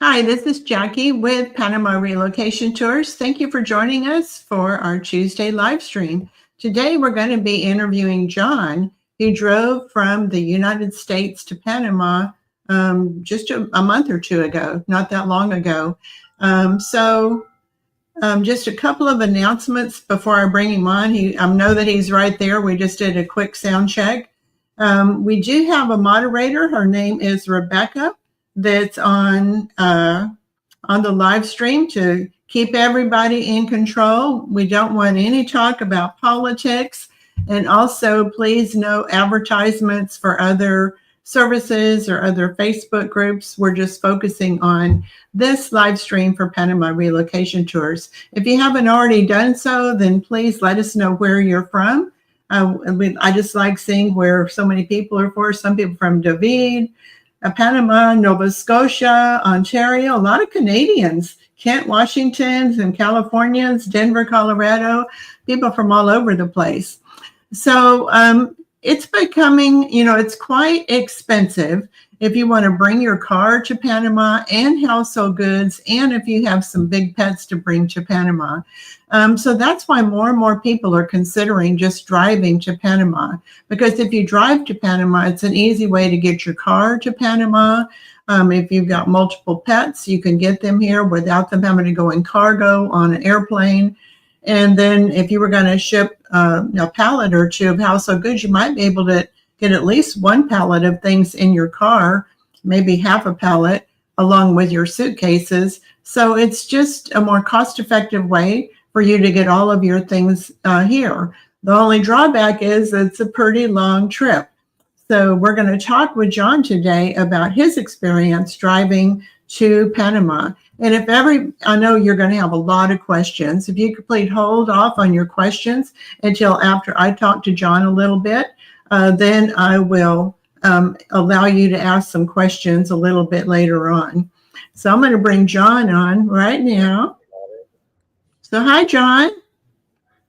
Hi, this is Jackie with Panama Relocation Tours. Thank you for joining us for our Tuesday live stream. Today, we're going to be interviewing John, who drove from the United States to Panama just a month or two ago, not that long ago. Just a couple of announcements before I bring him on. I know that he's right there. We just did a quick sound check. We do have a moderator. Her name is Rebecca. That's on the live stream to keep everybody in control. We don't want any talk about politics, and also please no advertisements for other services or other Facebook groups. We're just focusing on this live stream for Panama Relocation Tours. If you haven't already done so, then please let us know where you're from. I just like seeing where so many people are for. Some people from David, Panama, Nova Scotia, Ontario, a lot of Canadians, Kent, Washington, and Californians, Denver, Colorado, people from all over the place. So it's becoming, it's quite expensive if you want to bring your car to Panama and household goods, and if you have some big pets to bring to Panama. So that's why more and more people are considering just driving to Panama, because if you drive to Panama, it's an easy way to get your car to Panama. If you've got multiple pets, you can get them here without them having to go in cargo on an airplane. And then if you were going to ship a pallet or two of household goods, you might be able to get at least one pallet of things in your car, maybe half a pallet, along with your suitcases. So it's just a more cost-effective way for you to get all of your things here. The only drawback is it's a pretty long trip. So we're going to talk with John today about his experience driving to Panama. And I know you're going to have a lot of questions. If you could please hold off on your questions until after I talk to John a little bit, then I will allow you to ask some questions a little bit later on. So I'm going to bring John on right now. So hi, John.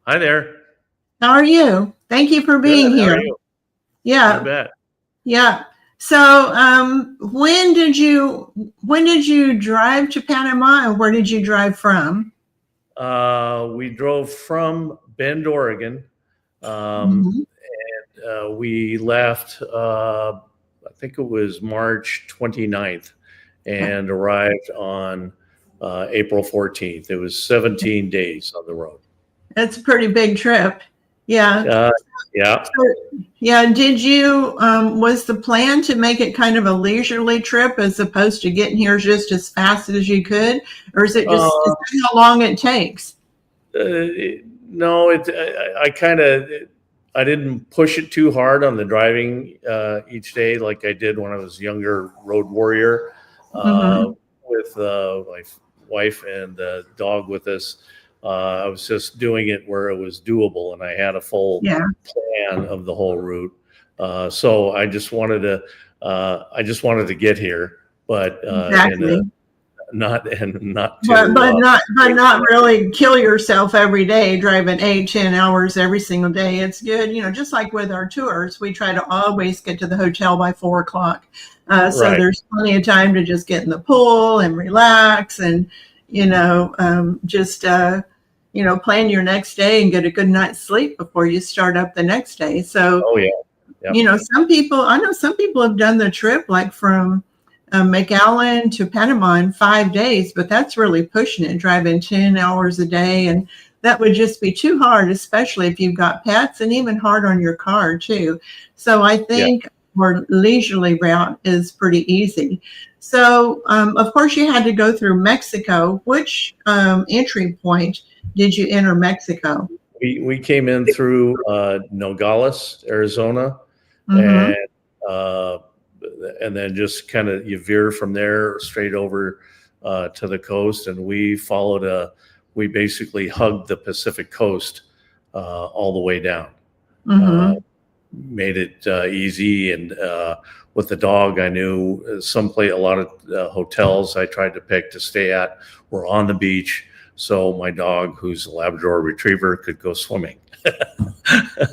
Hi there. How are you? Thank you for being Good. here. How are you? Yeah. You bet. Yeah. So when did you drive to Panama, and where did you drive from? We drove from Bend, Oregon, and we left, I think it was March 29th, and arrived on April 14th. It was 17 days on the road. That's a pretty big trip. Yeah. Yeah. So, yeah. Did you, was the plan to make it kind of a leisurely trip as opposed to getting here just as fast as you could? Or is it just is that how long it takes? No, I didn't push it too hard on the driving each day like I did when I was younger road warrior with my wife and the dog with us. I was just doing it where it was doable, and I had a full plan of the whole route. So I just wanted to get here, but exactly. not really kill yourself every day driving 8-10 hours every single day. It's good, just like with our tours, we try to always get to the hotel by 4:00. So right. There's plenty of time to just get in the pool and relax and plan your next day and get a good night's sleep before you start up the next day. So, yep. Some people have done the trip like from McAllen to Panama in 5 days, but that's really pushing it, driving 10 hours a day. And that would just be too hard, especially if you've got pets, and even hard on your car too. So I think our leisurely route is pretty easy. So, of course, you had to go through Mexico. Which entry point did you enter Mexico? We came in through Nogales, Arizona, and then just kind of you veer from there straight over to the coast, and we basically hugged the Pacific coast all the way down. Made it easy, and with the dog, I knew a lot of hotels I tried to pick to stay at were on the beach, so my dog, who's a Labrador Retriever, could go swimming.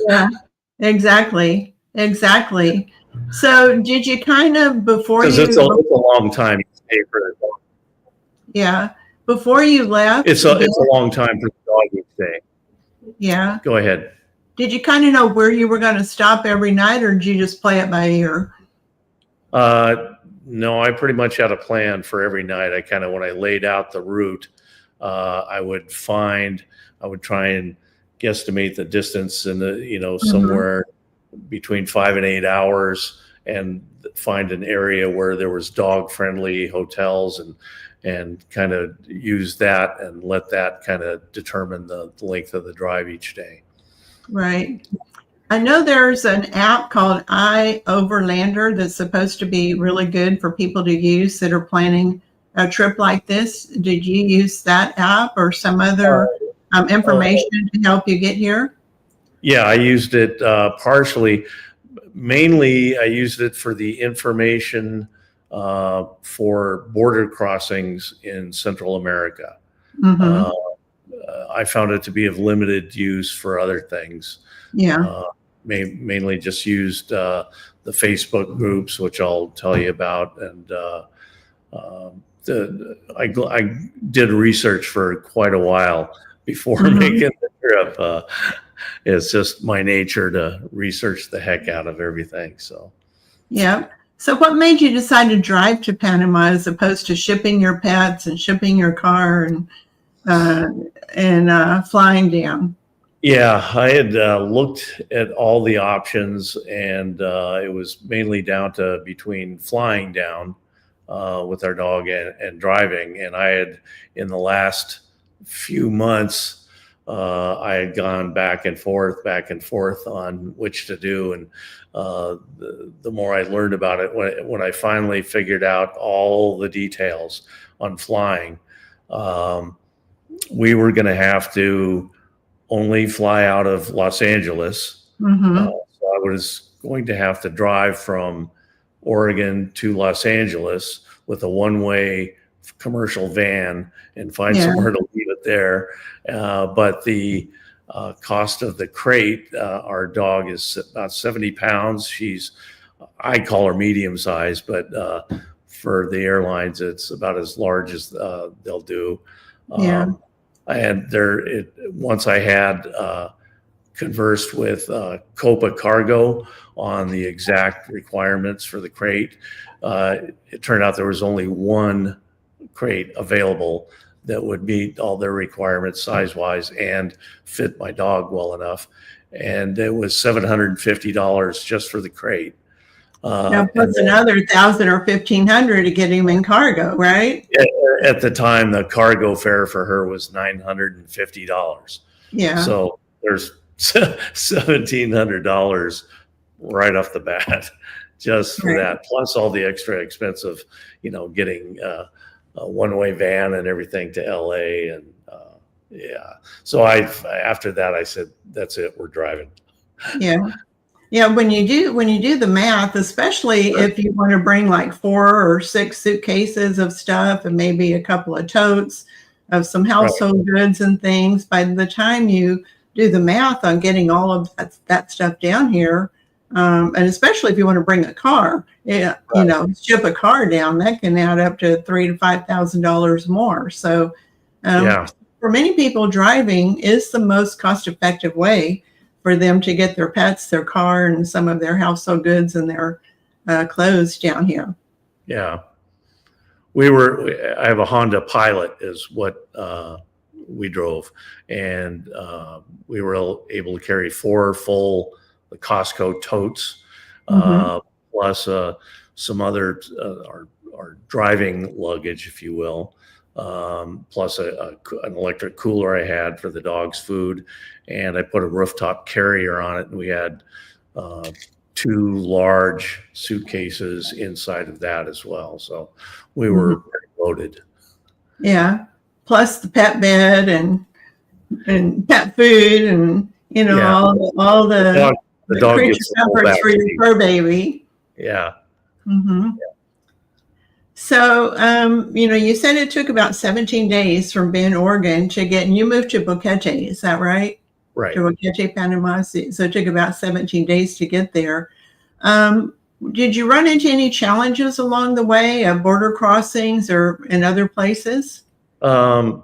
Yeah, exactly. So did you kind of, before you... Because it's a long time to stay for a dog. Yeah. Before you left, It's a long time for the dog each day. yeah. Go ahead. Did you kind of know where you were going to stop every night, or did you just play it by ear? No, I pretty much had a plan for every night. When I laid out the route, I would try and guesstimate the distance and somewhere between 5 and 8 hours, and find an area where there was dog friendly hotels, and kind of use that and let that kind of determine the length of the drive each day. Right. I know there's an app called iOverlander that's supposed to be really good for people to use that are planning a trip like this. Did you use that app or some other information to help you get here? Yeah, I used it partially. Mainly, I used it for the information for border crossings in Central America. I found it to be of limited use for other things. Yeah. Mainly just used the Facebook groups, which I'll tell you about, and I did research for quite a while before making the trip. It's just my nature to research the heck out of everything. So, yeah. So what made you decide to drive to Panama as opposed to shipping your pets and shipping your car and flying down? Yeah, I had looked at all the options, and it was mainly down to between flying down with our dog and driving. And I had, in the last few months, I had gone back and forth on which to do. And the more I learned about it, when I finally figured out all the details on flying, we were going to have to only fly out of Los Angeles. So I was going to have to drive from Oregon to Los Angeles with a one-way commercial van and find somewhere to leave it there. But the cost of the crate, our dog is about 70 pounds. I call her medium size, but for the airlines, it's about as large as they'll do. Once I had conversed with Copa Cargo on the exact requirements for the crate, it turned out there was only one crate available that would meet all their requirements size-wise and fit my dog well enough. And it was $750 just for the crate. Now plus another $1,000 or $1,500 to get him in cargo, right? At the time, the cargo fare for her was $950. Yeah. So there's $1,700 right off the bat just for that, plus all the extra expense of, getting a one-way van and everything to LA. And so after that, I said, that's it, we're driving. Yeah. Yeah, when you do the math, especially if you want to bring like 4 or 6 suitcases of stuff and maybe a couple of totes of some household goods and things, by the time you do the math on getting all of that stuff down here, and especially if you want to bring a car, ship a car down, that can add up to $3,000 to $5,000 more. So for many people, driving is the most cost-effective way for them to get their pets, their car, and some of their household goods and their clothes down here. Yeah. I have a Honda Pilot is what we drove. And we were able to carry 4 full Costco totes, plus some other, our driving luggage, if you will. Plus an electric cooler I had for the dog's food, and I put a rooftop carrier on it, and we had 2 large suitcases inside of that as well. So we were pretty loaded. Yeah. Plus the pet bed and pet food and all the creature comforts for your fur baby. Yeah. So, you said it took about 17 days from Bend, Oregon and you moved to Boquete, is that right? Right. To Boquete, Panama. So it took about 17 days to get there. Did you run into any challenges along the way, border crossings or in other places? There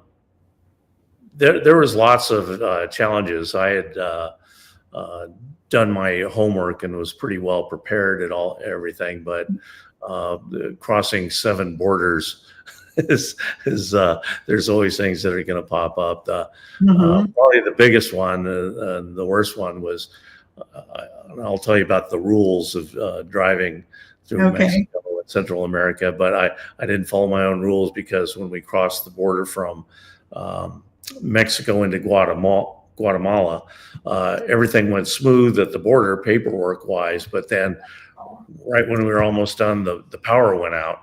was lots of challenges. I had done my homework and was pretty well prepared at everything, but crossing 7 borders is there's always things that are going to pop up. Probably the biggest one, the worst one was, I'll tell you about the rules of driving through Mexico and Central America, but I didn't follow my own rules, because when we crossed the border from Mexico into Guatemala, everything went smooth at the border paperwork wise, but then right when we were almost done, the power went out,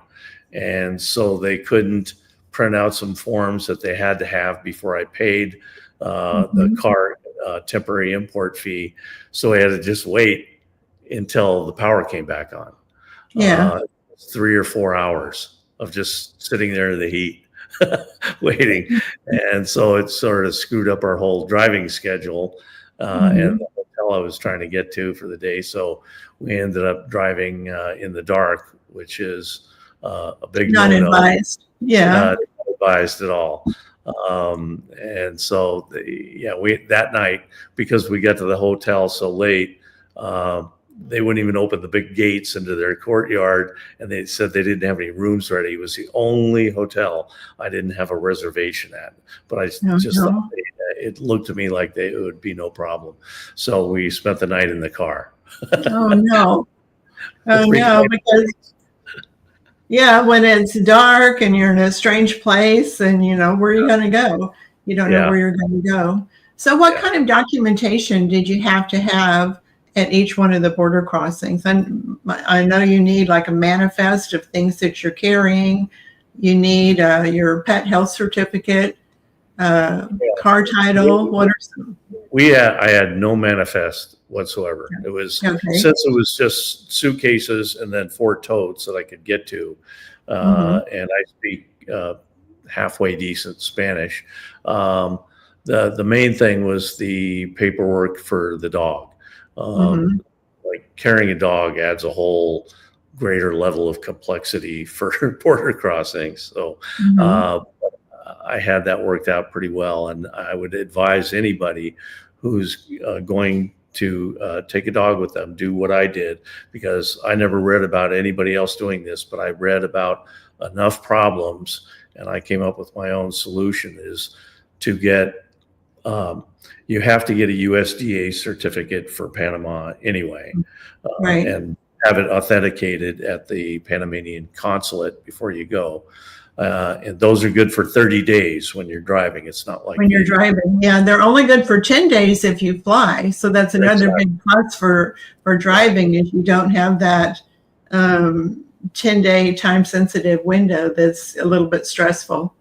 and so they couldn't print out some forms that they had to have before I paid the car temporary import fee. So we had to just wait until the power came back on. 3 or 4 hours of just sitting there in the heat waiting. And so it sort of screwed up our whole driving schedule and the hotel I was trying to get to for the day. So we ended up driving in the dark, which is a big not no-no. Advised. Not advised at all. And so we that night, because we got to the hotel so late, they wouldn't even open the big gates into their courtyard, and they said they didn't have any rooms ready. It was the only hotel I didn't have a reservation at, but I just thought it looked to me like it would be no problem. So we spent the night in the car. Oh no. Oh no, because when it's dark and you're in a strange place and where are you going to go? You don't know where you're going to go. So what kind of documentation did you have to have at each one of the border crossings? And I know you need like a manifest of things that you're carrying. You need your pet health certificate, car title. What are some? I had no manifest whatsoever. It was since it was just suitcases and then 4 totes that I could get to, and I speak halfway decent Spanish. The main thing was the paperwork for the dog. Like carrying a dog adds a whole greater level of complexity for border crossings. So I had that worked out pretty well, and I would advise anybody who's going to take a dog with them, do what I did, because I never read about anybody else doing this, but I read about enough problems and I came up with my own solution, is to get you have to get a USDA certificate for Panama anyway, and have it authenticated at the Panamanian consulate before you go. And those are good for 30 days when you're driving. It's not like when you're driving. Yeah, they're only good for 10 days if you fly. So that's another big plus for driving, if you don't have that 10-day time-sensitive window that's a little bit stressful.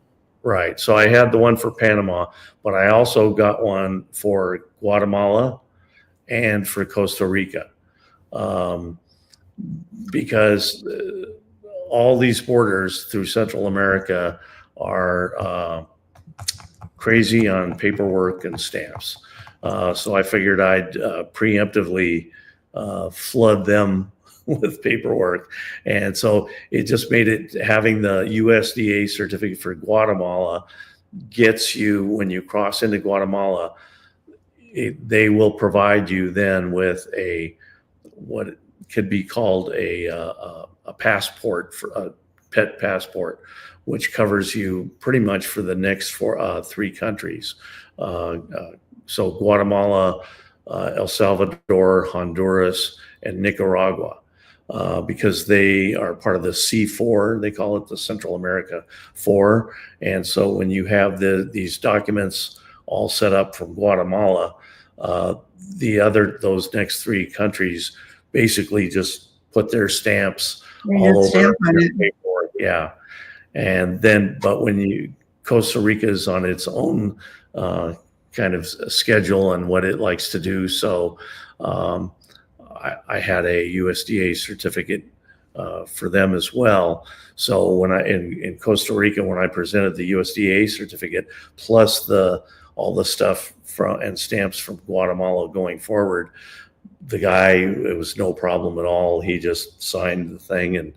Right. So I had the one for Panama, but I also got one for Guatemala and for Costa Rica, because all these borders through Central America are crazy on paperwork and stamps. So I figured I'd preemptively flood them with paperwork. And so it just made it, having the USDA certificate for Guatemala gets you, when you cross into Guatemala, they will provide you then with what could be called a passport, for a pet passport, which covers you pretty much for the next 3 countries. So Guatemala, El Salvador, Honduras, and Nicaragua, because they are part of the C4. They call it the Central America 4. And so when you have these documents all set up from Guatemala, those next 3 countries basically just put their stamps all over your paperwork. Yeah. And then, but when Costa Rica is on its own kind of schedule and what it likes to do. So I had a USDA certificate for them as well. So when in Costa Rica, when I presented the USDA certificate plus all the stuff and stamps from Guatemala going forward, the guy, it was no problem at all. He just signed the thing and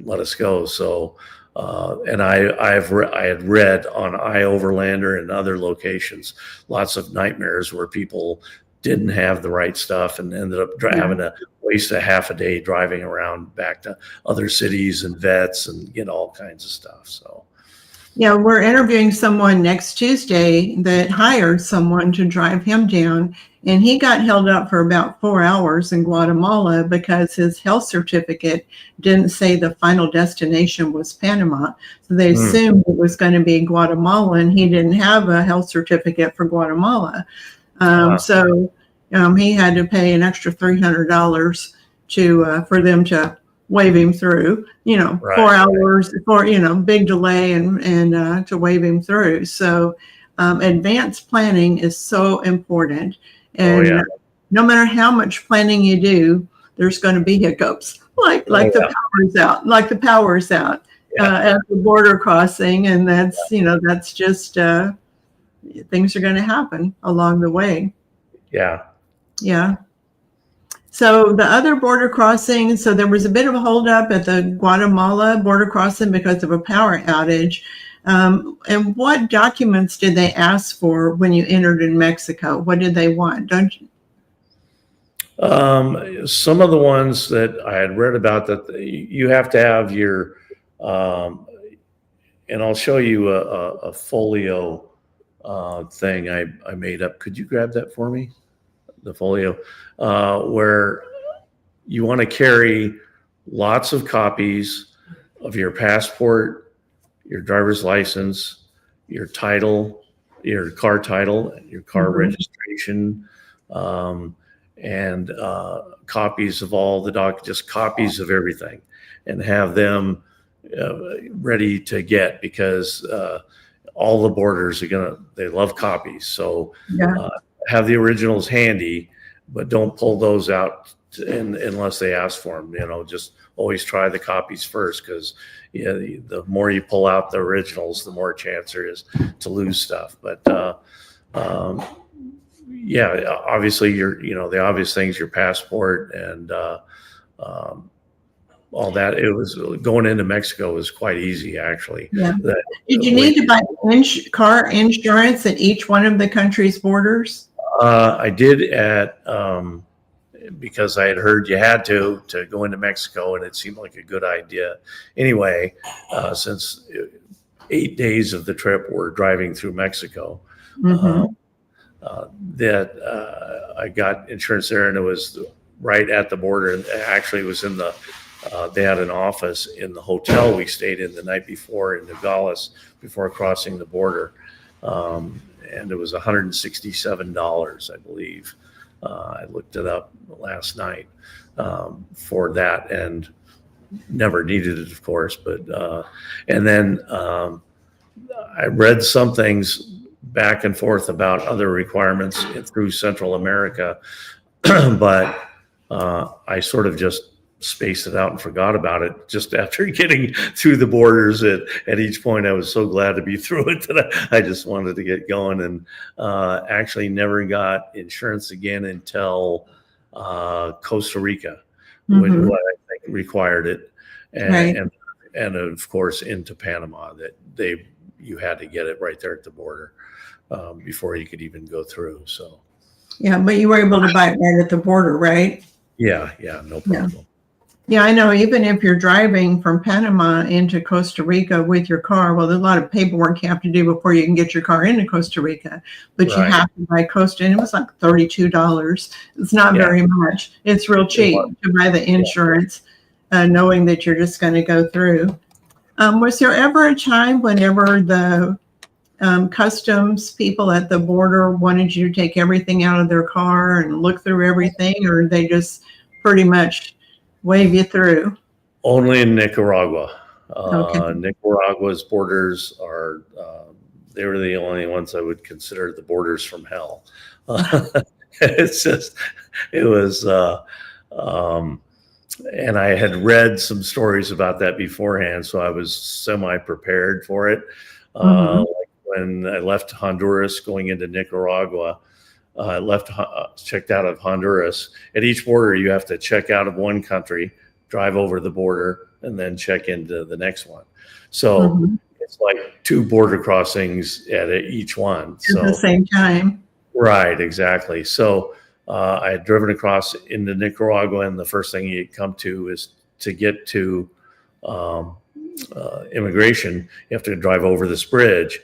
let us go. So And I had read on iOverlander and other locations lots of nightmares where people didn't have the right stuff and ended up having to waste a half a day driving around back to other cities and vets and get all kinds of stuff. So. Yeah, we're interviewing someone next Tuesday that hired someone to drive him down, and he got held up for about 4 hours in Guatemala because his health certificate didn't say the final destination was Panama. So they assumed it was going to be Guatemala, and he didn't have a health certificate for Guatemala. So he had to pay an extra $300 for them to wave him through, 4 hours for, big delay and to wave him through. So advanced planning is so important. And no matter how much planning you do, there's going to be hiccups, like the power is out at the border crossing. And that's just things are going to happen along the way. Yeah. Yeah. So the other border crossing, so there was a bit of a holdup at the Guatemala border crossing because of a power outage. And what documents did they ask for when you entered in Mexico? What did they want? Don't you? Some of the ones that I had read about that you have to have your, and I'll show you a folio thing I made up. Could you grab that for me? The folio, where you want to carry lots of copies of your passport, your driver's license, your title, your car title, your car registration, and copies of all the just copies of everything, and have them ready to get, because all the borders they love copies. So have the originals handy, but don't pull those out unless they ask for them. Just always try the copies first, because the more you pull out the originals, the more chance there is to lose stuff. But obviously the obvious things, your passport and all that. It was going into Mexico was quite easy, actually. Yeah. Did you need to buy car insurance at each one of the country's borders? I did because I had heard you had to go into Mexico, and it seemed like a good idea. Anyway, since 8 days of the trip were driving through Mexico, that I got insurance there, and it was right at the border. And actually, it was in they had an office in the hotel we stayed in the night before in Nogales before crossing the border. And it was $167, I believe. I looked it up last night for that, and never needed it, of course. But and then I read some things back and forth about other requirements through Central America, but I sort of just spaced it out and forgot about it just after getting through the borders at each point. I was so glad to be through it that I just wanted to get going, and actually never got insurance again until Costa Rica, which what I think required it, and of course into Panama, that you had to get it right there at the border before you could even go through. So but you were able to buy it right at the border, right? Yeah, no problem. Yeah, I know. Even if you're driving from Panama into Costa Rica with your car, well, there's a lot of paperwork you have to do before you can get your car into Costa Rica. But you have to buy Costa, and it was like $32. It's not very much. It's real cheap to buy the insurance, knowing that you're just going to go through. Was there ever a time whenever the customs people at the border wanted you to take everything out of their car and look through everything, or they just pretty much wave you through? Only in Nicaragua. Nicaragua's borders are, they were the only ones I would consider the borders from hell. It's just, it was, and I had read some stories about that beforehand, so I was semi-prepared for it. Like when I left Honduras going into Nicaragua, checked out of Honduras. At each border, you have to check out of one country, drive over the border, and then check into the next one. So it's like 2 border crossings at each one. At the same time. Right, exactly. So I had driven across into Nicaragua, and the first thing you come to is to get to immigration, you have to drive over this bridge.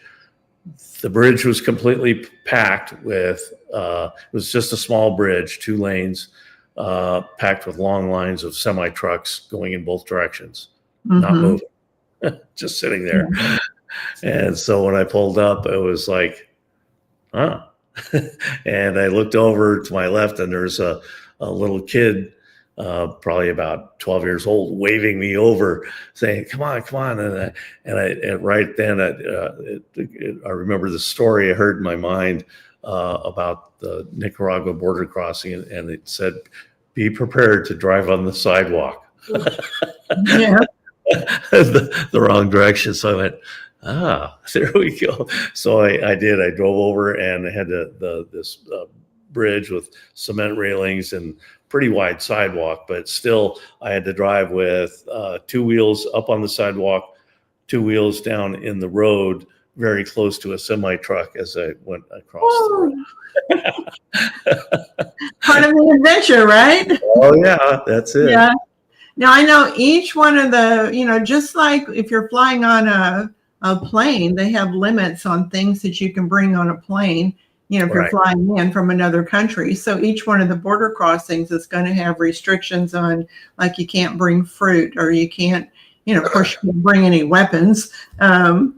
The bridge was completely packed with, it was just a small bridge, 2 lanes, packed with long lines of semi-trucks going in both directions, not moving, just sitting there. Yeah. And so when I pulled up, it was like, huh. And I looked over to my left, and there's a little kid, probably about 12 years old, waving me over, saying, come on, come on. And right then, I remember the story I heard in my mind about the Nicaragua border crossing, and it said, be prepared to drive on the sidewalk. Yeah. the wrong direction. So I went, there we go. So I did. I drove over, and I had this bridge with cement railings and pretty wide sidewalk, but still I had to drive with 2 wheels up on the sidewalk, 2 wheels down in the road, very close to a semi truck as I went across the road. Part of the adventure, right? Oh yeah, that's it. Yeah. Now I know each one of the, just like if you're flying on a plane, they have limits on things that you can bring on a plane, if you're flying in from another country. So each one of the border crossings is going to have restrictions on, like, you can't bring fruit, or you can't, of course, you can't bring any weapons in,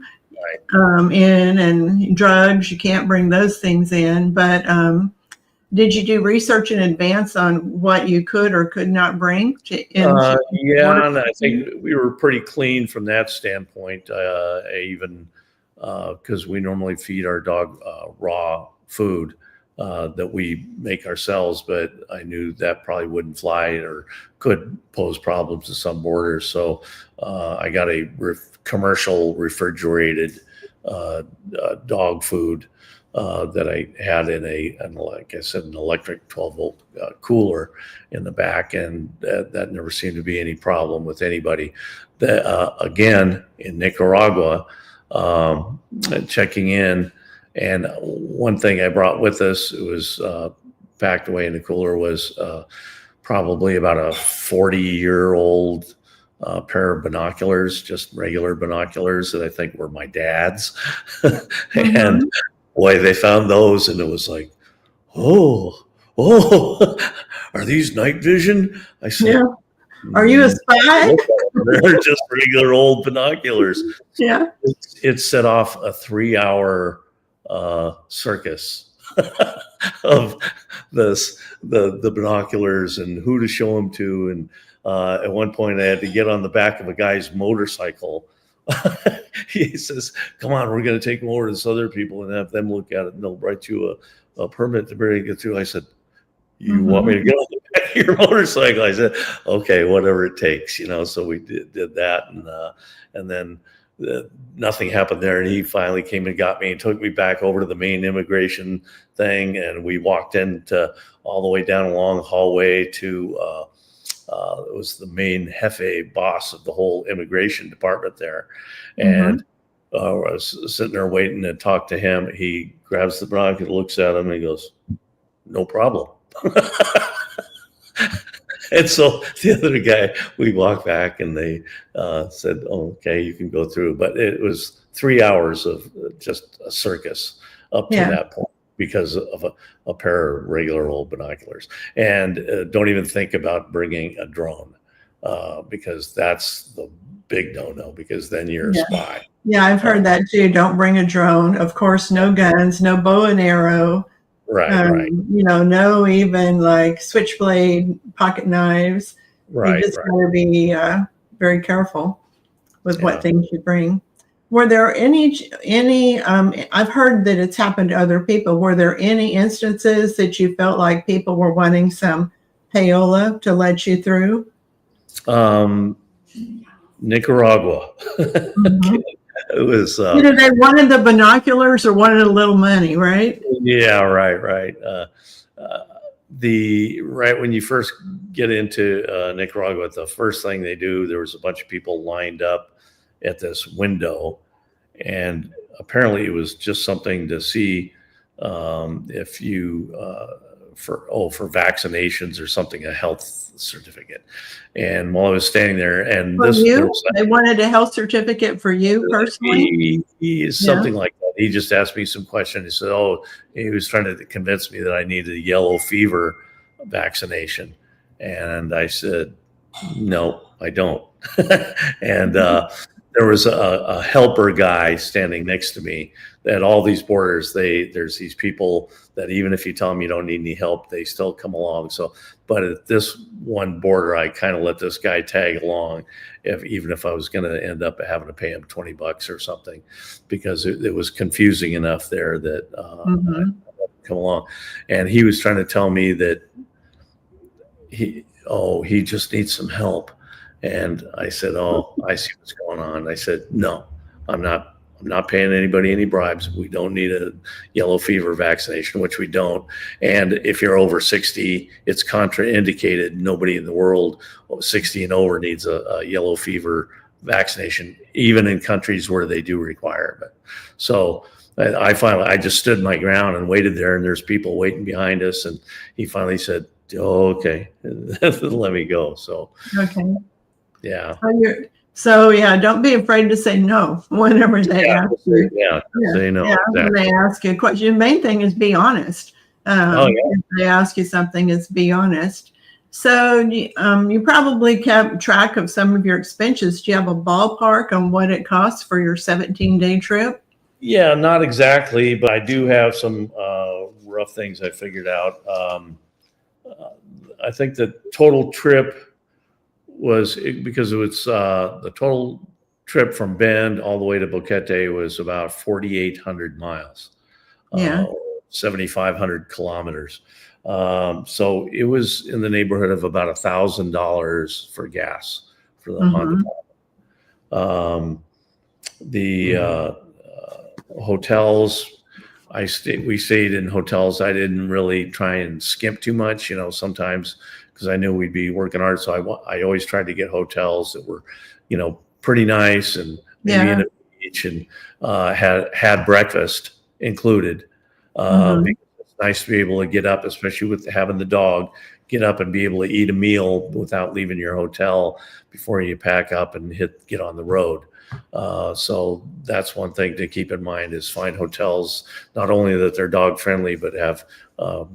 and drugs, you can't bring those things in. But did you do research in advance on what you could or could not bring? Yeah, and I think we were pretty clean from that standpoint. Even because we normally feed our dog raw food that we make ourselves, but I knew that probably wouldn't fly or could pose problems to some borders. So I got a commercial refrigerated dog food that I had in like I said, an electric 12-volt cooler in the back, and that never seemed to be any problem with anybody. Again, in Nicaragua, checking in, and one thing I brought with us, it was packed away in the cooler, was probably about a 40-year-old pair of binoculars, just regular binoculars that I think were my dad's. And boy, they found those, and it was like, oh, are these night vision? I said, yeah. Are you a spy? They're just regular old binoculars. Yeah. It set off a 3-hour circus of the binoculars and who to show them to. And at one point I had to get on the back of a guy's motorcycle. He says, come on, we're going to take them over to this other people and have them look at it, and they'll write you a permit to be able to get through. I said, you want me to get on the back of your motorcycle? I said, okay, whatever it takes, so we did that. And then nothing happened there. And he finally came and got me and took me back over to the main immigration thing. And we walked into all the way down a long hallway to, it was the main jefe boss of the whole immigration department there. And I was sitting there waiting to talk to him. He grabs the binocular, looks at him, and he goes, no problem. And so the other guy, we walked back, and they said, oh, okay, you can go through. But it was 3 hours of just a circus up to that point because of a pair of regular old binoculars. And don't even think about bringing a drone because that's the big no-no, because then you're a spy. Yeah, I've heard that too. Don't bring a drone. Of course, no guns, no bow and arrow. Right. No even like switchblade, pocket knives. You just got to be very careful with what things you bring. Were there any? I've heard that it's happened to other people. Were there any instances that you felt like people were wanting some payola to let you through? Nicaragua. It was either they wanted the binoculars or wanted a little money, right? Yeah, right. right when you first get into Nicaragua, the first thing they do, there was a bunch of people lined up at this window, and apparently it was just something to see if you for vaccinations or something, a health certificate. And while I was standing there, and For this there you, was they wanted a health certificate for you personally. he is something like that. He just asked me some questions. He said, "Oh," he was trying to convince me that I needed a yellow fever vaccination, and I said, "No, I don't." And there was a helper guy standing next to me. At all these borders, there's these people that even if you tell them you don't need any help, they still come along. So, but at this one border, I kind of let this guy tag along, even if I was going to end up having to pay him $20 or something, because it was confusing enough there that I let him come along. And he was trying to tell me that he just needs some help. And I said, "Oh, I see what's going on." I said, "No, I'm not paying anybody any bribes. We don't need a yellow fever vaccination," which we don't. And if you're over 60, it's contraindicated. Nobody in the world 60 and over needs a yellow fever vaccination, even in countries where they do require it. So I just stood my ground and waited there, and there's people waiting behind us. And he finally said, "Oh, okay," let me go. So, Okay. yeah. So yeah, don't be afraid to say no whenever they ask you. Say no. Yeah, when they ask you a question. The main thing is be honest. If they ask you something, is be honest. So you probably kept track of some of your expenses. Do you have a ballpark on what it costs for your 17-day trip? Yeah, not exactly, but I do have some rough things I figured out. I think the total trip was, because it was the total trip from Bend all the way to Boquete was about 4,800 miles, 7,500 kilometers. So it was in the neighborhood of about $1,000 for gas for the month. The hotels, we stayed in hotels. I didn't really try and skimp too much, sometimes, because I knew we'd be working hard. So I always tried to get hotels that were, pretty nice, and maybe in a beach, and had breakfast included. Because it's nice to be able to get up, especially with having the dog, get up and be able to eat a meal without leaving your hotel before you pack up and get on the road. So that's one thing to keep in mind, is find hotels, not only that they're dog friendly, but have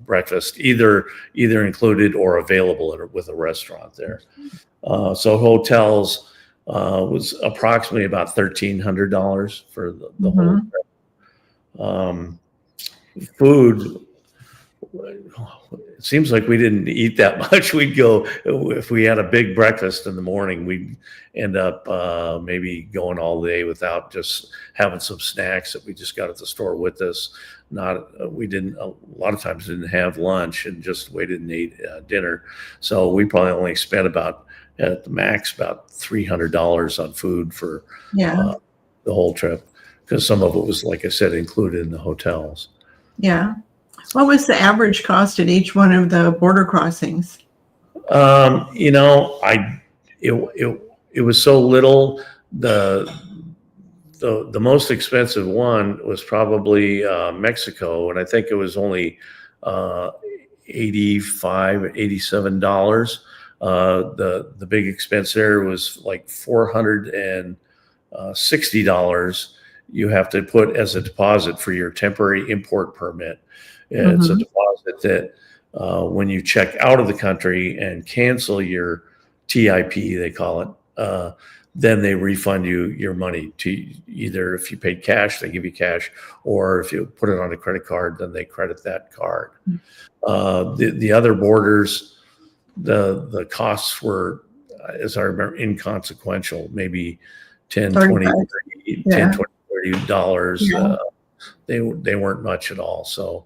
breakfast either included or available with a restaurant there. So hotels was approximately about $1,300 for the whole trip. Food, it seems like we didn't eat that much. We'd go, if we had a big breakfast in the morning, we'd end up maybe going all day without just having some snacks that we just got at the store with us. We didn't, a lot of times didn't have lunch, and just waited and ate dinner. So we probably only spent at the max about $300 on food for the whole trip, because some of it was, like I said, included in the hotels. Yeah. What was the average cost at each one of the border crossings? It was so little. The most expensive one was probably Mexico, and I think it was only $87. The big expense there was like $460 you have to put as a deposit for your temporary import permit. It's a deposit that when you check out of the country and cancel your TIP, they call it, then they refund you your money. To either, if you paid cash, they give you cash, or if you put it on a credit card, then they credit that card. The other borders, the costs were, as I remember, inconsequential, maybe $10, $20, $30. They weren't much at all. So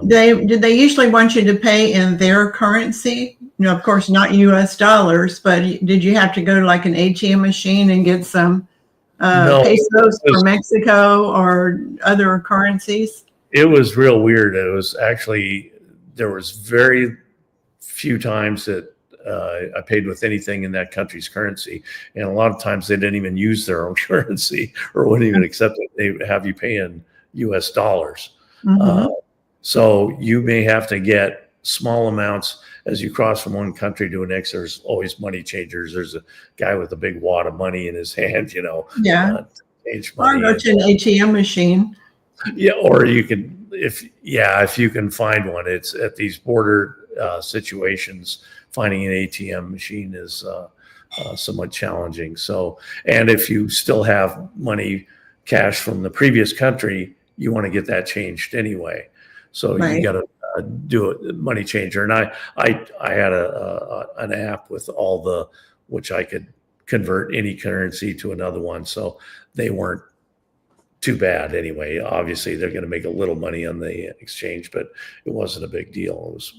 did they usually want you to pay in their currency? Of course, not US dollars, but did you have to go to like an ATM machine and get some pesos from Mexico or other currencies? It was real weird. It was actually, there was very few times that I paid with anything in that country's currency. And a lot of times they didn't even use their own currency or wouldn't even accept it. They would have you pay in US dollars. So you may have to get small amounts as you cross from one country to the next. There's always money changers. There's a guy with a big wad of money in his hand, you know. Yeah. Change Or money. go to an ATM machine. Yeah, or you can, if you can find one. It's at these border situations. Finding an ATM machine is somewhat challenging. So, and if you still have money, cash from the previous country, you want to get that changed anyway. So you got to do a money changer. And I had an app with which I could convert any currency to another one. So they weren't too bad anyway. Obviously, they're going to make a little money on the exchange, but it wasn't a big deal. It was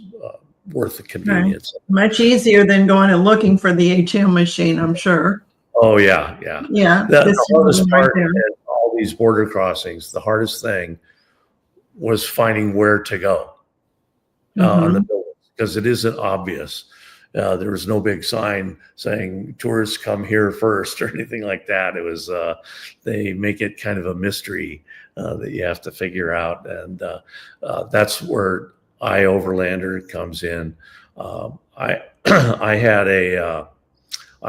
worth the convenience. Right. Much easier than going and looking for the ATM machine, I'm sure. Oh, yeah. The hardest part right at all these border crossings, the hardest thing was finding where to go on the buildings, because it isn't obvious. There was no big sign saying tourists come here first or anything like that. It was they make it kind of a mystery that you have to figure out, and that's where iOverlander comes in. I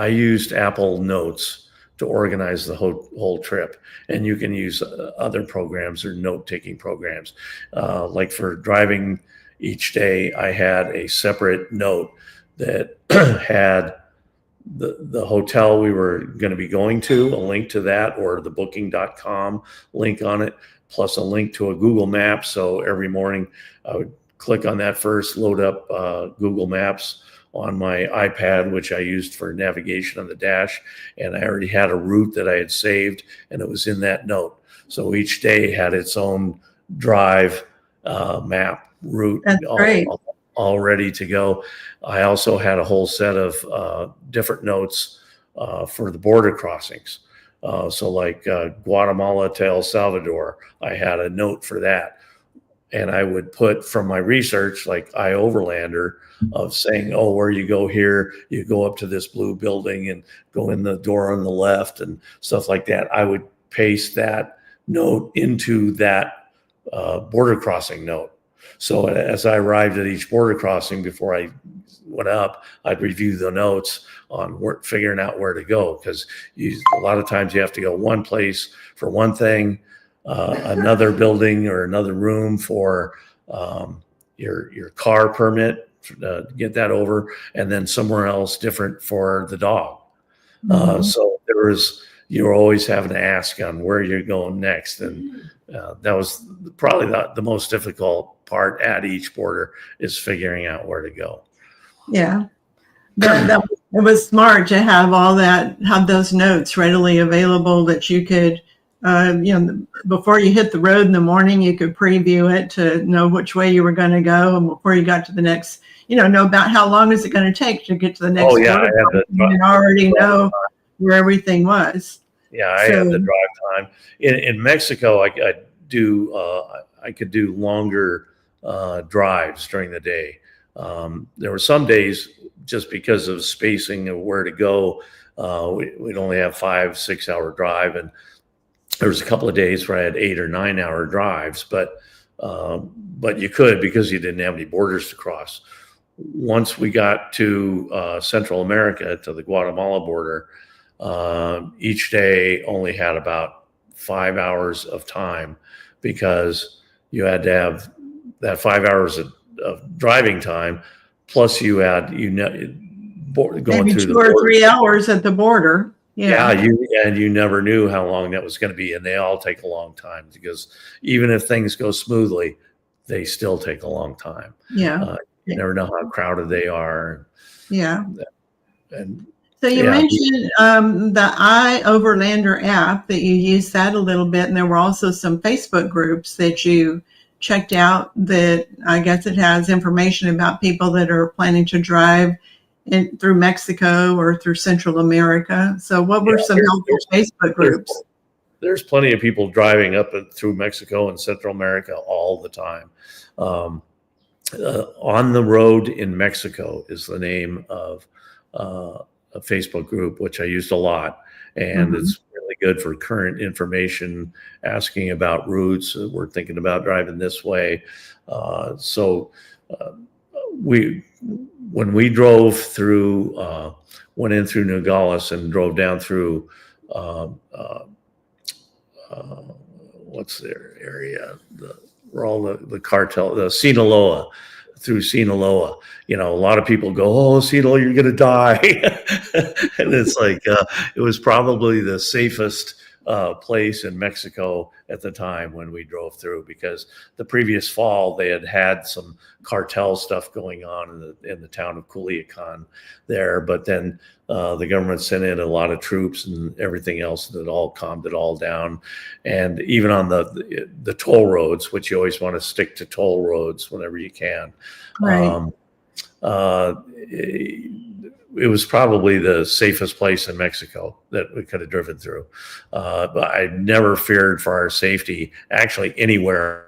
used Apple Notes to organize the whole trip, and you can use other programs or note-taking programs. Like for driving each day, I had a separate note that had the hotel we were going to be going to, a link to that, or the booking.com link on it, plus a link to a Google Maps. So every morning I would click on that first, load up Google Maps on my iPad, which I used for navigation on the dash. And I already had a route that I had saved, and it was in that note. So each day had its own drive map route. That's great. All ready to go. I also had a whole set of different notes for the border crossings. So like Guatemala to El Salvador, I had a note for that. And I would put from my research, like iOverlander, of saying, oh, where you go here, you go up to this blue building and go in the door on the left and stuff like that. I would paste that note into that border crossing note. So as I arrived at each border crossing, before I went up, I'd review the notes on figuring out where to go, because a lot of times you have to go one place for one thing, another building or another room for your car permit, get that over, and then somewhere else different for the dog. So you're always having to ask on where you're going next, and that was probably the most difficult part at each border, is figuring out where to go. Yeah, it was smart to have those notes readily available that you could, before you hit the road in the morning, you could preview it to know which way you were going to go, and before you got to the next, know about how long is it going to take to get to the next. Oh yeah, I had you already know where everything was. Yeah, I had the drive time. In Mexico, I could do longer drives during the day. There were some days, just because of spacing of where to go, we'd only have 5-6 hour drive, and there was a couple of days where I had 8 or 9 hour drives, but you could, because you didn't have any borders to cross. Once we got to Central America, to the Guatemala border, each day only had about 5 hours of time, because you had to have that 5 hours of driving time, plus you had going maybe through 2 or 3 hours at the border. Yeah, you never knew how long that was going to be, and they all take a long time, because even if things go smoothly, they still take a long time. Yeah, you never know how crowded they are. Yeah, and so you mentioned the iOverlander app, that you used that a little bit, and there were also some Facebook groups that you checked out, that I guess it has information about people that are planning to drive through Mexico or through Central America. So what were some helpful Facebook groups? There's plenty of people driving up through Mexico and Central America all the time. On the Road in Mexico is the name of a Facebook group, which I used a lot. And it's really good for current information, asking about routes. We're thinking about driving this way. So when we drove through, went in through Nogales and drove down through, what's their area? Where all the cartel, the Sinaloa, through Sinaloa. A lot of people go, "Oh, Sinaloa, you're going to die." And it's like, it was probably the safest place in Mexico at the time when we drove through, because the previous fall they had some cartel stuff going on in the town of Culiacan there, but then the government sent in a lot of troops and everything else that all calmed it all down. And even on the toll roads, which you always want to stick to toll roads whenever you can. Right. It was probably the safest place in Mexico that we could have driven through. But I never feared for our safety, actually, anywhere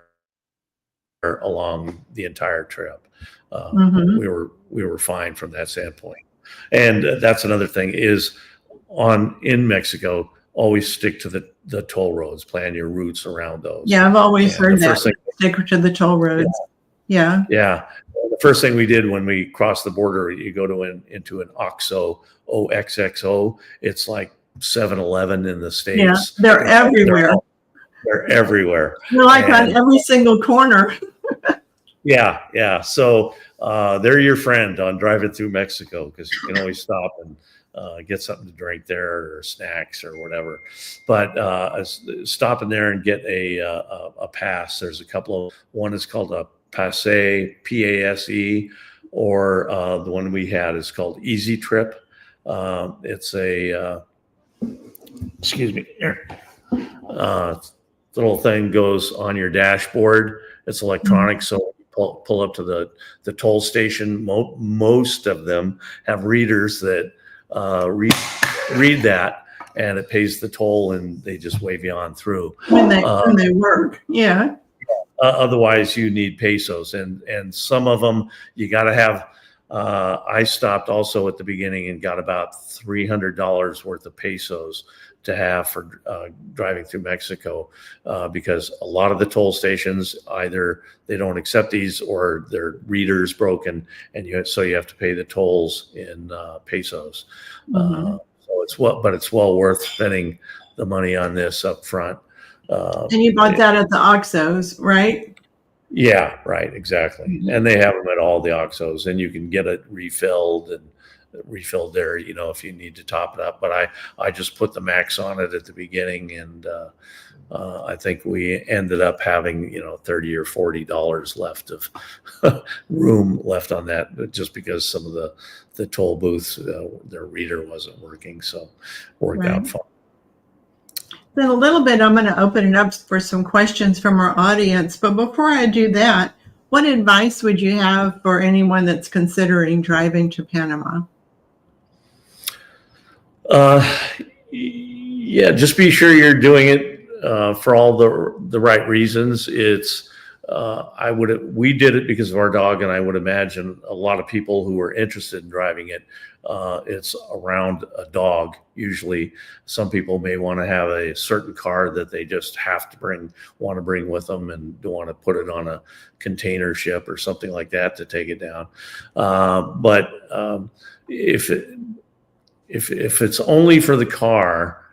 along the entire trip. We were fine from that standpoint. And that's another thing is, in Mexico, always stick to the toll roads, plan your routes around those. Yeah, I've always heard that. Stick to the toll roads. Yeah. The first thing we did when we crossed the border, you go into an OXXO, OXXO. It's like 7-Eleven in the States. Yeah, they're everywhere. They're everywhere. They're like on every single corner. Yeah. So they're your friend on driving through Mexico, because you can always stop and get something to drink there, or snacks or whatever. But stopping there and get a pass. There's a couple of, one is called a PASE, PASE, or the one we had is called Easy Trip. It's a, excuse me, little thing goes on your dashboard. It's electronic, so pull up to the toll station. Most of them have readers that read that, and it pays the toll, and they just wave you on through. When they work, yeah. Otherwise, you need pesos, and some of them you got to have. I stopped also at the beginning and got about $300 worth of pesos to have for driving through Mexico, because a lot of the toll stations, either they don't accept these or their reader's broken, and so you have to pay the tolls in pesos. So it's well worth spending the money on this up front. And you bought that at the OXXOs, right? Yeah, right, exactly. And they have them at all the OXXOs, and you can get it refilled there, if you need to top it up. But I just put the max on it at the beginning, and I think we ended up having $30 or $40 left of room left on that, just because some of the toll booths, their reader wasn't working, so worked out fine. Then a little bit, I'm going to open it up for some questions from our audience. But before I do that, what advice would you have for anyone that's considering driving to Panama? Yeah, just be sure you're doing it for all the right reasons. It's we did it because of our dog, and I would imagine a lot of people who are interested in driving it, it's around a dog. Usually some people may want to have a certain car that they just want to bring with them, and don't want to put it on a container ship or something like that to take it down. But if it's only for the car,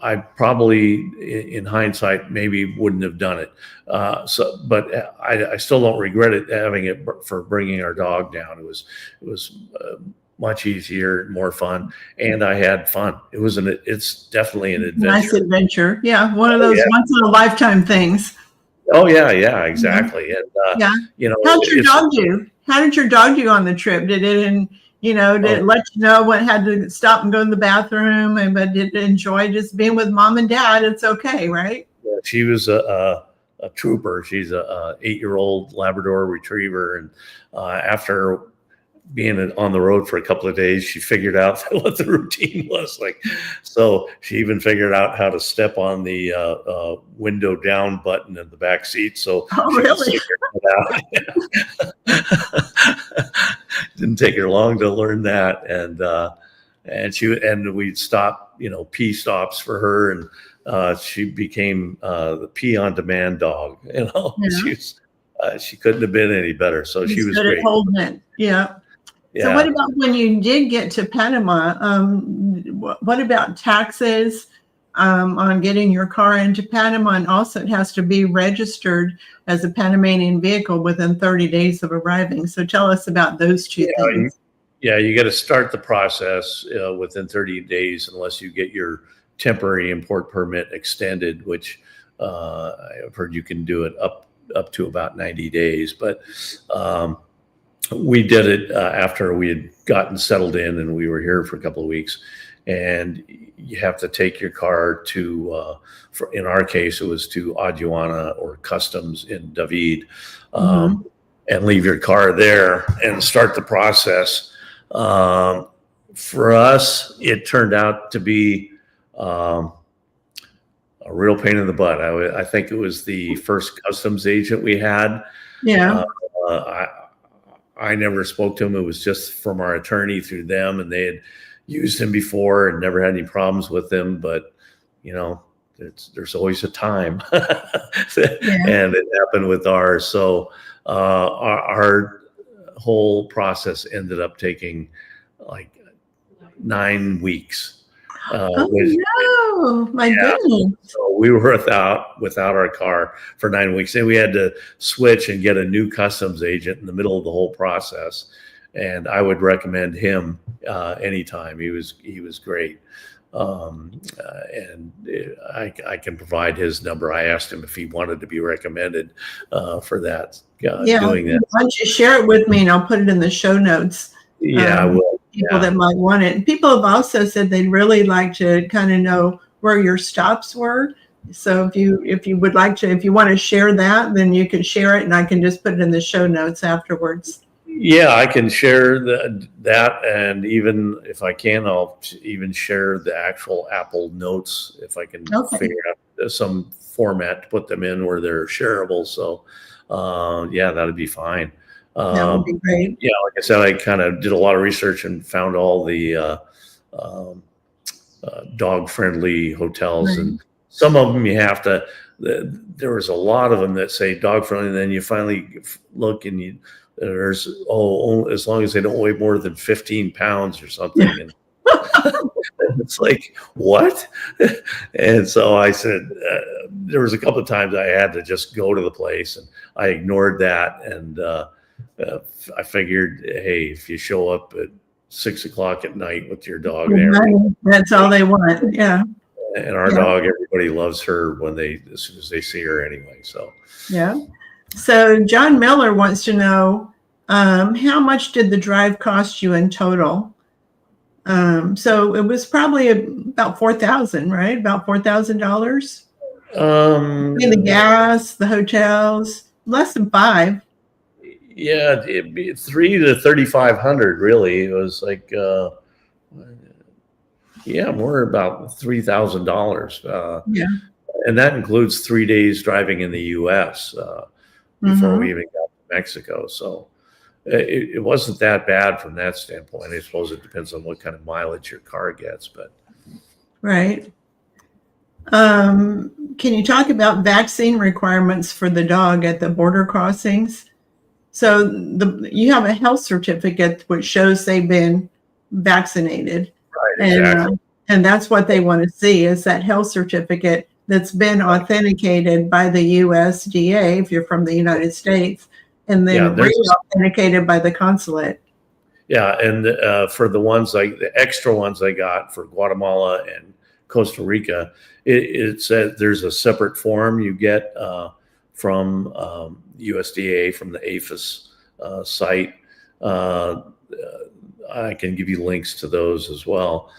I probably, in hindsight, maybe wouldn't have done it. But I still don't regret it, having it for bringing our dog down. It was much easier, more fun, and I had fun. It's definitely an adventure. Nice adventure, yeah. One of those once in a lifetime things. Oh yeah, exactly. And how'd your dog do? How did your dog do on the trip? Did it? Did it let you know when had to stop and go to the bathroom, but did it enjoy just being with mom and dad? It's okay, right? Yeah, she was a trooper. She's a 8-year-old Labrador Retriever, and after being on the road for a couple of days, she figured out what the routine was like. So she even figured out how to step on the window down button in the back seat. So Oh, she could really? sit there and get out. Didn't take her long to learn that. And we'd stop, pee stops for her, and she became the pee on demand dog. Yeah. She couldn't have been any better. So she He's was good at great. holding it. Yeah. So what Yeah. about when you did get to Panama? What about taxes on getting your car into Panama? And also it has to be registered as a Panamanian vehicle within 30 days of arriving. So tell us about those two things. You got to start the process within 30 days unless you get your temporary import permit extended, which I've heard you can do it up to about 90 days. But we did it after we had gotten settled in, and we were here for a couple of weeks. And you have to take your car to, in our case, it was to Aduana or Customs in David, and leave your car there and start the process. For us, it turned out to be a real pain in the butt. I think it was the first customs agent we had. Yeah. I never spoke to him. It was just from our attorney through them, and they had used him before and never had any problems with him. But, there's always a time. And it happened with ours. So our whole process ended up taking like 9 weeks. No, my goodness. So we were without our car for 9 weeks, and we had to switch and get a new customs agent in the middle of the whole process. And I would recommend him anytime. He was great. And I can provide his number. I asked him if he wanted to be recommended for that. Doing that. Why don't you share it with me, and I'll put it in the show notes. Yeah, I will. People that might want it. And people have also said they'd really like to kind of know where your stops were. So if you would like to, if you want to share that, then you can share it, and I can just put it in the show notes afterwards. Yeah, I can share that, and even if I can, I'll even share the actual Apple Notes if I can figure out some format to put them in where they're shareable. So, that'd be fine. That would be great. Yeah, like I said, I kind of did a lot of research and found all the dog-friendly hotels, and some of them you have to. There was a lot of them that say dog-friendly, and then you finally look and there's as long as they don't weigh more than 15 pounds or something. And it's like, what? And so I said, there was a couple of times I had to just go to the place, and I ignored that. And I figured, hey, if you show up at 6 o'clock at night with your dog there, that's all they want. Yeah. And our dog, everybody loves her as soon as they see her anyway. So, yeah. So John Miller wants to know, how much did the drive cost you in total? So it was probably about $4,000, right? About $4,000. In the gas, the hotels, less than $5,000. Yeah, it'd be $3,000 to $3,500. Really, it was like, more about $3,000. And that includes 3 days driving in the U.S. Before we even got to Mexico. So it wasn't that bad from that standpoint. I suppose it depends on what kind of mileage your car gets, but. Right. Can you talk about vaccine requirements for the dog at the border crossings? So you have a health certificate which shows they've been vaccinated. Right, exactly. And that's what they want to see, is that health certificate that's been authenticated by the USDA if you're from the United States, and then re-authenticated by the consulate. Yeah, and for the ones the extra ones I got for Guatemala and Costa Rica, it said there's a separate form you get from USDA, from the APHIS site. I can give you links to those as well.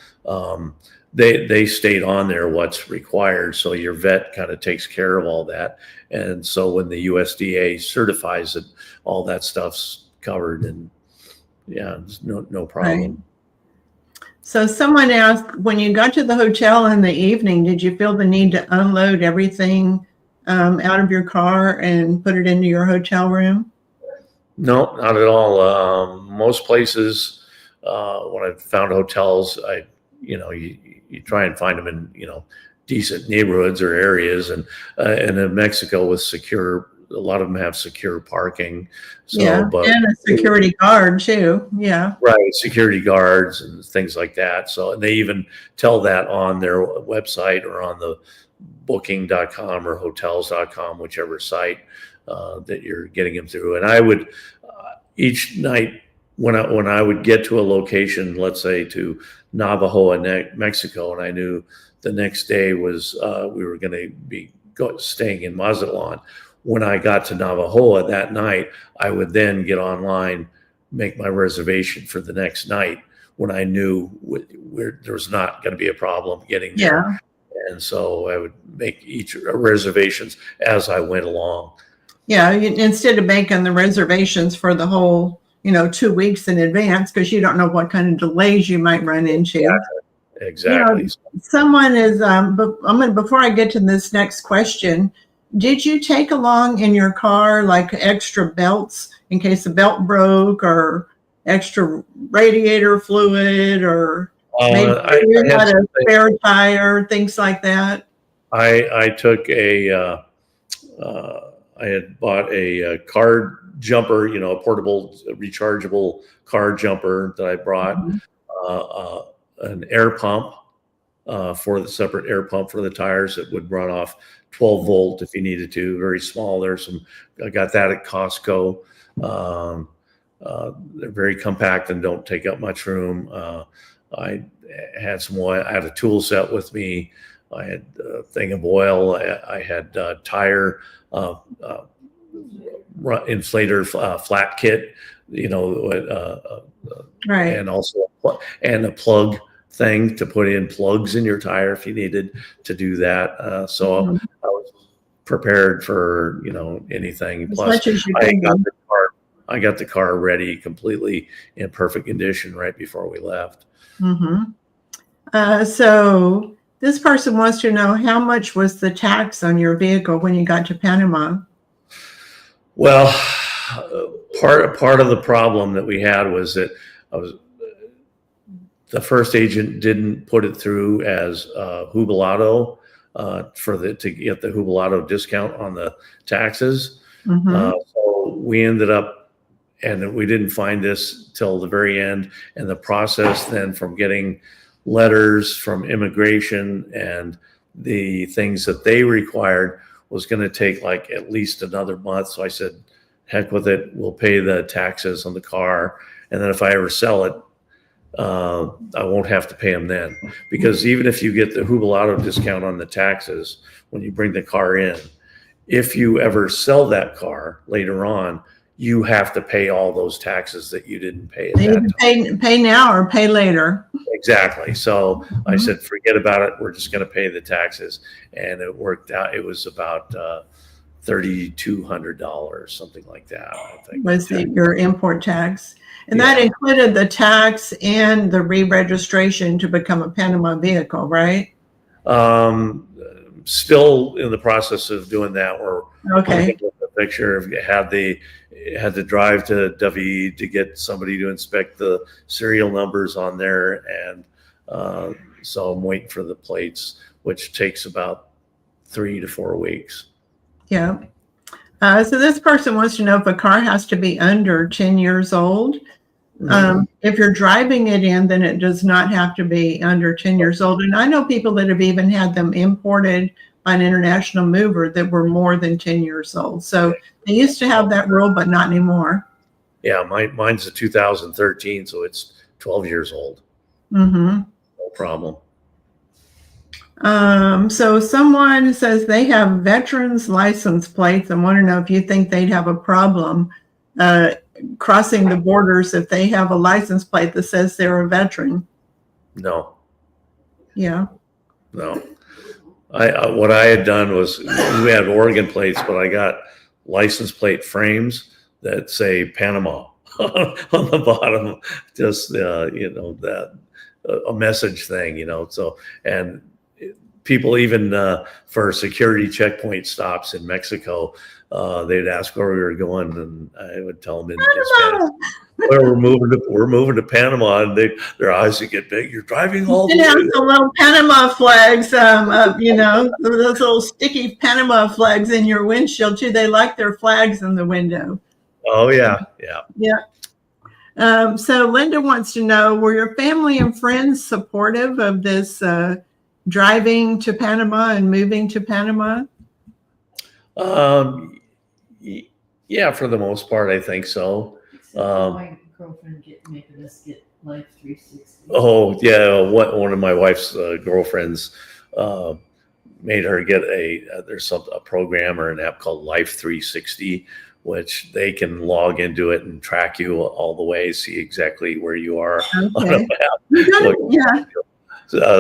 They state on there what's required, so your vet kind of takes care of all that. And so when the USDA certifies it, all that stuff's covered, and Yeah, it's no Right. problem. So someone asked, when you got to the hotel in the evening, did you feel the need to unload everything out of your car and put it into your hotel room? No, not at all. Most places, when I've found hotels, you try and find them in, decent neighborhoods or areas, and in Mexico with secure, a lot of them have secure parking. So, Yeah, but and a security guard too. Yeah. right, security guards and things like that. So, and they even tell that on their website or on the booking.com or hotels.com, whichever site that you're getting them through. And I would each night when I would get to a location, let's say to Navajo, Mexico, and I knew the next day was we were going to be staying in Mazatlan. When I got to Navajo that night, I would then get online, make my reservation for the next night when I knew there was not going to be a problem getting there. Yeah. And so I would make each reservations as I went along. Yeah. Instead of making the reservations for the whole, 2 weeks in advance, because you don't know what kind of delays you might run into. Exactly. Someone is, before I get to this next question, did you take along in your car like extra belts in case the belt broke, or extra radiator fluid, or maybe you had a spare tire, things like that? I took I had bought a car jumper, a portable, rechargeable car jumper that I brought, an air pump for the separate air pump for the tires that would run off 12 volt if you needed to. Very small. I got that at Costco. They're very compact and don't take up much room. I had I had a tool set with me. I had a thing of oil. I had tire inflator flat kit, Right. and also a plug thing to put in plugs in your tire if you needed to do that. So I was prepared for anything. As Plus, much as you can. I got the car ready, completely in perfect condition right before we left. So this person wants to know, how much was the tax on your vehicle when you got to Panama? Well, part of the problem that we had was that the first agent didn't put it through as jubilado to get the jubilado discount on the taxes. So we ended up, and we didn't find this till the very end, and the process then from getting letters from immigration and the things that they required was going to take like at least another month. So I said, heck with it, we'll pay the taxes on the car, and then if I ever sell it, I won't have to pay them then. Because even if you get the jubilado discount on the taxes when you bring the car in, if you ever sell that car later on, you have to pay all those taxes that you didn't pay at that time. Pay now or pay later. Exactly. So I said, forget about it. We're just going to pay the taxes. And it worked out. It was about $3,200, something like that. I think was your import tax. And that included the tax and the re-registration to become a Panama vehicle, right? Still in the process of doing that. We're okay. The picture had to drive to David to get somebody to inspect the serial numbers on there, and so I'm waiting for the plates, which takes about 3 to 4 weeks. Yeah. So this person wants to know if a car has to be under 10 years old. If you're driving it in, then it does not have to be under 10 years old. And I know people that have even had them imported by an international mover that were more than 10 years old. So they used to have that rule, but not anymore. Yeah, mine's a 2013, so it's 12 years old. No problem. So someone says they have veterans license plates and want to know if you think they'd have a problem crossing the borders if they have a license plate that says they're a veteran. No. Yeah. No. What I had done was, we had Oregon plates, but I got license plate frames that say Panama. on the bottom, just that a message thing, so. And people, even for security checkpoint stops in Mexico, they'd ask where we were going, and I would tell them in Spanish, well, we're moving to Panama, and their eyes would get big. You're driving all the way. Some little Panama flags, those little sticky Panama flags in your windshield too. They like their flags in the window. Oh yeah. So Linda wants to know, were your family and friends supportive of this driving to Panama and moving to Panama? Yeah, for the most part, I think so. My girlfriend making us get Life 360. Oh yeah, one of my wife's girlfriends made her get there's a program or an app called Life 360, which they can log into it and track you all the way, see exactly where you are on a map.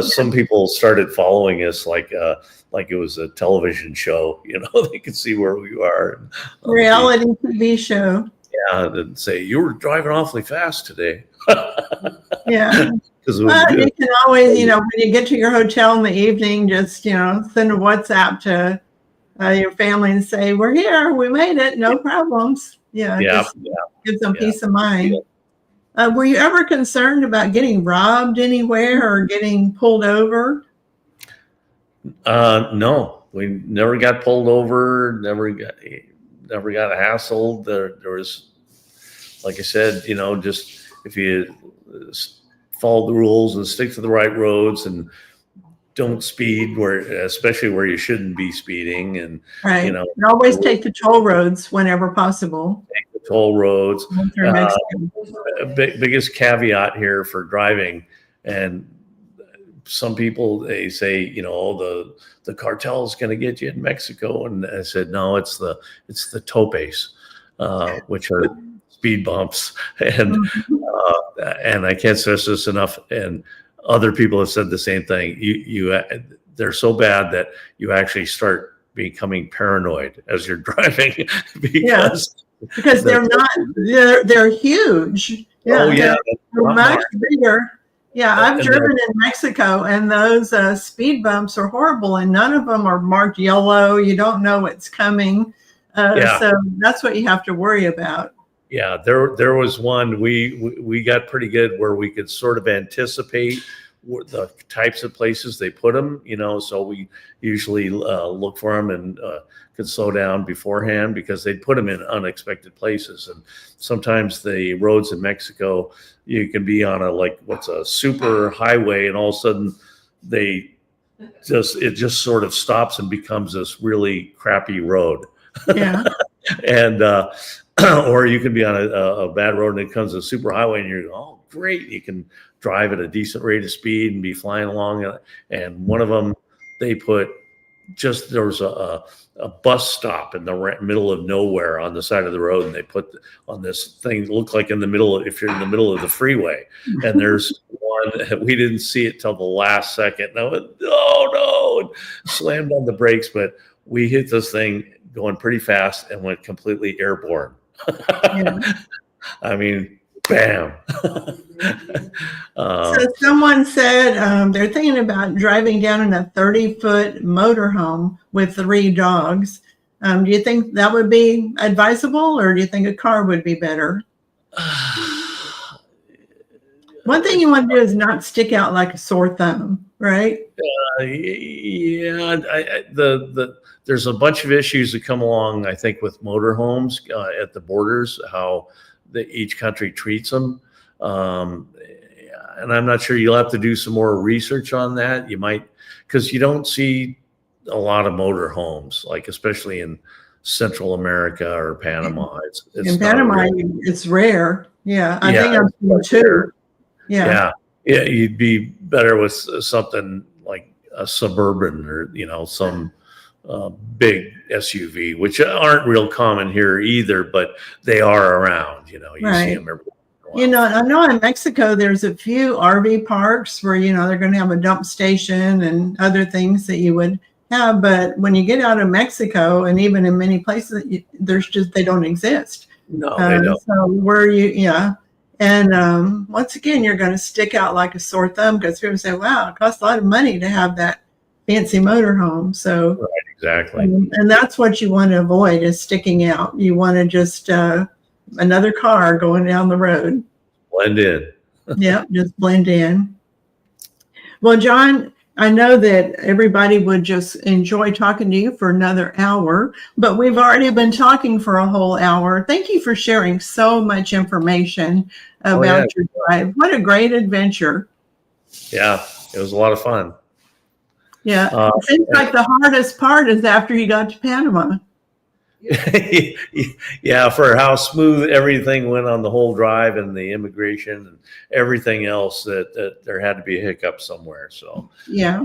Some people started following us like it was a television show. They could see where we are. Reality TV show. Yeah, and say, you were driving awfully fast today. Yeah. Well, you can always, when you get to your hotel in the evening, just, send a WhatsApp to your family and say, we're here, we made it, no problems. Gives them peace of mind. Were you ever concerned about getting robbed anywhere or getting pulled over? No, we never got pulled over, never got hassled. There was, like I said, just if you follow the rules and stick to the right roads and don't speed especially where you shouldn't be speeding, and right. And always take the toll roads whenever possible. Take the toll roads. Biggest caveat here for driving, and some people, they say, the cartel is going to get you in Mexico, and I said no, it's the topes, which are speed bumps, and I can't stress this enough. And other people have said the same thing. They're so bad that you actually start becoming paranoid as you're driving because they're huge. Yeah, oh yeah, they're much bigger. Yeah, I've driven in Mexico, and those speed bumps are horrible, and none of them are marked yellow. You don't know what's coming. So that's what you have to worry about. Yeah, there was one we got pretty good where we could sort of anticipate the types of places they put them, so we usually look for them and could slow down beforehand because they'd put them in unexpected places. And sometimes the roads in Mexico, you can be on a super highway, and all of a sudden it just sort of stops and becomes this really crappy road. Yeah. And or you can be on a bad road and it comes a super highway, and you're, oh great, you can drive at a decent rate of speed and be flying along. And one of them, they put there was a bus stop in the middle of nowhere on the side of the road, and they put on this thing that looked like if you're in the middle of the freeway, and there's one, we didn't see it till the last second, and I went, oh no, and slammed on the brakes, but we hit this thing going pretty fast and went completely airborne. I mean, bam. So someone said they're thinking about driving down in a 30-foot motorhome with 3 dogs. Do you think that would be advisable, or do you think a car would be better? One thing you want to do is not stick out like a sore thumb, right? There's a bunch of issues that come along, I think, with motorhomes at the borders, how each country treats them. And I'm not sure, you'll have to do some more research on that. You might, because you don't see a lot of motorhomes, like especially in Central America or Panama. It's in Panama, it's rare. Yeah, I think I'm seeing 2. Yeah, you'd be better with something like a Suburban or some big SUV, which aren't real common here either, but they are around. You right. See them everywhere. I know in Mexico there's a few RV parks where they're going to have a dump station and other things that you would have, but when you get out of Mexico, and even in many places, they don't exist. No, they don't. So where you, yeah. And once again, you're going to stick out like a sore thumb because people say, wow, it costs a lot of money to have that fancy motorhome. So, Right, exactly. and that's what you want to avoid is sticking out. You want to just another car going down the road. Blend in. Yeah, just blend in. Well, John, I know that everybody would just enjoy talking to you for another hour, but we've already been talking for a whole hour. Thank you for sharing so much information about your drive. What a great adventure. Yeah, it was a lot of fun. Yeah, it seems like the hardest part is after you got to Panama. Yeah, for how smooth everything went on the whole drive and the immigration and everything else, that there had to be a hiccup somewhere. So yeah,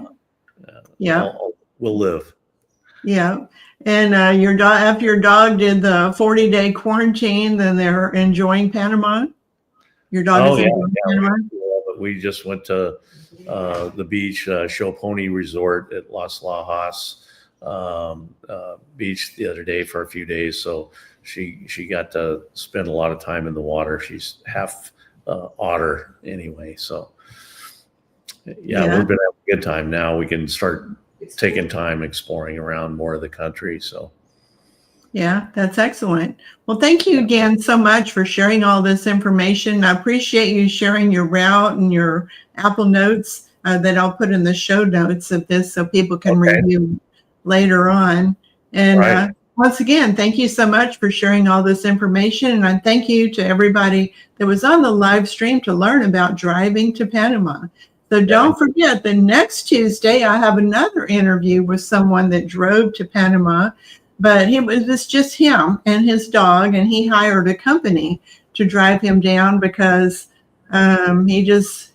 we'll live. Yeah, and your dog, after your dog did the 40-day quarantine, then they're enjoying Panama. Your dog is enjoying Panama. We just went to the beach, Show Pony Resort at Las Lajas beach the other day for a few days. So she got to spend a lot of time in the water. She's half otter anyway. So yeah, we've been having a good time. Now we can start taking time exploring around more of the country. So yeah, that's excellent. Well, thank you again so much for sharing all this information. I appreciate you sharing your route and your Apple Notes that I'll put in the show notes of this so people can review later on. And once again, thank you so much for sharing all this information. And I thank you to everybody that was on the live stream to learn about driving to Panama. So don't forget, the next Tuesday, I have another interview with someone that drove to Panama, but it was just him and his dog, and he hired a company to drive him down because he just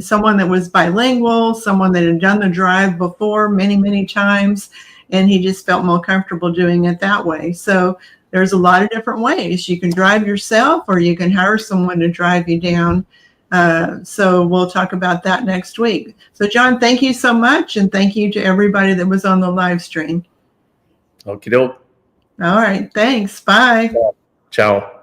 someone that was bilingual, someone that had done the drive before many, many times, and he just felt more comfortable doing it that way. So there's a lot of different ways. You can drive yourself or you can hire someone to drive you down. So we'll talk about that next week. So John, thank you so much. And thank you to everybody that was on the live stream. Okie doke. All right. Thanks. Bye. Ciao.